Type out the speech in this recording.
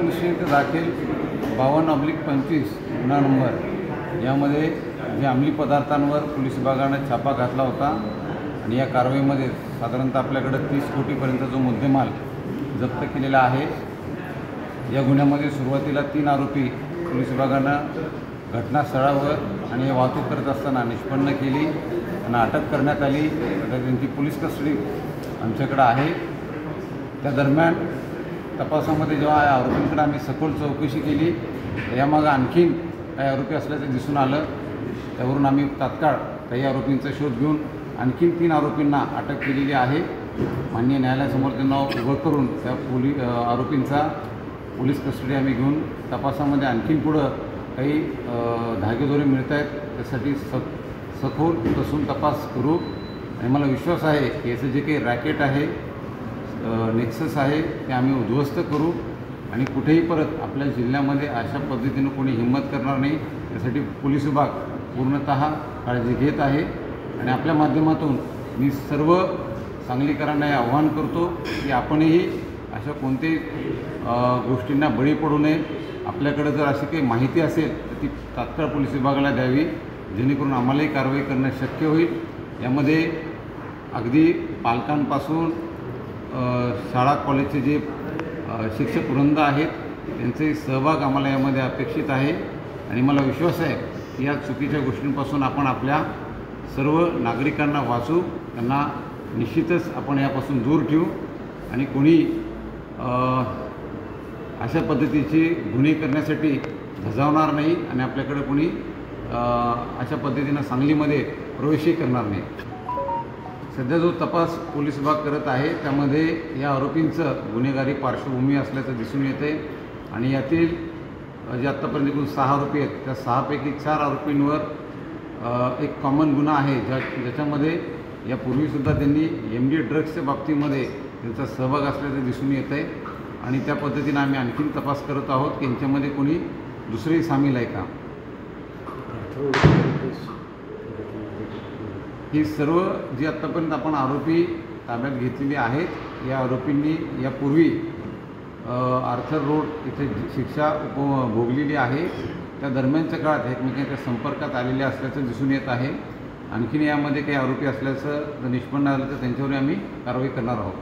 Police station दाखल 52/25 गुन्हा number यामध्ये जे अंमली पदार्थांवर पोलीस विभागाने छापा घातला होता आणि या कारवाईमध्ये साधारणतः आपल्याकडे 30 कोटीपर्यंत जो मुद्देमाल जप्त केलेला आहे। या गुन्ह्यामध्ये सुरुवातीला 3 आरोपी पोलीस विभागानं घटनास्थळावर आणि वाहतूक करत असताना निष्पन्न केली, त्यांना अटक करण्यात आली। त्यांची पोलीस कस्टडी आमच्याकडे आहे। त्या दरम्यान तपासामध्ये जेव्हा या आरोपींकडे आम्ही सखोल चौकशी केली, यामागं आणखीन काही आरोपी असल्याचं दिसून आलं। त्यावरून आम्ही तात्काळ काही आरोपींचा शोध घेऊन आणखीन 3 आरोपींना अटक केलेली आहे। माननीय न्यायालयासमोर त्यांना उभं करून त्या आरोपींचा पोलीस कस्टडी आम्ही घेऊन तपासामध्ये आणखीन पुढं काही धागेदोरे मिळत आहेत, त्यासाठी सखोल कसून तपास करू। आणि मला विश्वास आहे की याचं जे काही रॅकेट आहे, नेक्सस आहे, ते आम्ही उद्ध्वस्त करू आणि कुठेही परत आपल्या जिल्ह्यामध्ये अशा पद्धतीनं कोणी हिंमत करणार नाही, यासाठी पोलीस विभाग पूर्णतः काळजी घेत आहे। आणि आपल्या माध्यमातून मी सर्व सांगलीकरांना हे आव्हान करतो की आपणही अशा कोणत्याही गोष्टींना बळी पडू नये। आपल्याकडे जर अशी काही माहिती असेल तर ती तात्काळ पोलीस विभागाला द्यावी, जेणेकरून आम्हालाही कारवाई करणं शक्य होईल। यामध्ये अगदी पालकांपासून शाळा कॉलेजचे जे शिक्षक वृंद आहेत त्यांचे सहभाग आम्हाला यामध्ये अपेक्षित आहे। आणि मला विश्वास आहे की या चुकीच्या गोष्टींपासून आपण आपल्या सर्व नागरिकांना वाचू, त्यांना निश्चितच आपण यापासून दूर ठेवू आणि कोणी अशा पद्धतीचे गुन्हे करण्यासाठी धजावणार नाही आणि आपल्याकडे कोणी अशा पद्धतीनं सांगलीमध्ये प्रवेशही करणार नाही। सध्या जो तपास पोलीस विभाग करत आहे त्यामध्ये या आरोपींचं गुन्हेगारी पार्श्वभूमी असल्याचं दिसून येते आणि यातील जे आत्तापर्यंत एकूण 6 आरोपी आहेत त्या 6 पैकी 4 आरोपींवर एक कॉमन गुन्हा आहे ज्याच्यामध्ये यापूर्वीसुद्धा त्यांनी MD ड्रग्सच्या बाबतीमध्ये त्यांचा सहभाग असल्याचं दिसून येत आहे आणि त्या पद्धतीनं आम्ही आणखीन तपास करत आहोत की यांच्यामध्ये कोणी दुसरेही सामील आहे का। ही सर्व जी आत्तापर्यंत आपण आरोपी ताब्यात घेतलेली आहेत, या आरोपींनी यापूर्वी आर्थर रोड इथे शिक्षा भोगलेली आहे। त्या दरम्यानच्या काळात एकमेकांच्या संपर्कात आलेले असल्याचं दिसून येत आहे। आणखीन यामध्ये काही आरोपी असल्याचं जर निष्पन्न आलं तर त्यांच्यावर आम्ही कारवाई करणार आहोत।